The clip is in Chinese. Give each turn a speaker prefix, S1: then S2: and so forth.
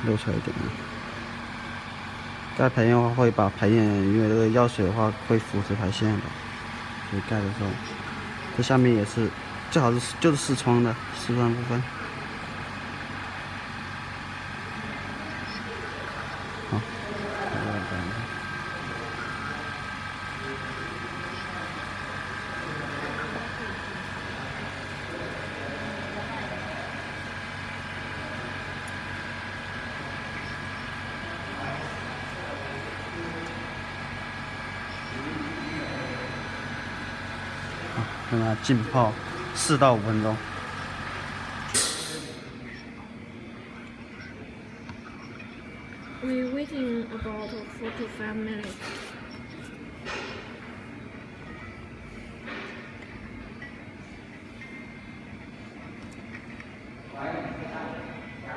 S1: 露出来一点。盖排烟的话会把排烟，因为这个药水的话会腐蚀排线的，所以盖的时候，这下面也是最好是就是视窗的视窗部分。好，让它浸泡4到5分钟。
S2: We're waiting about 4 to 5 minutes.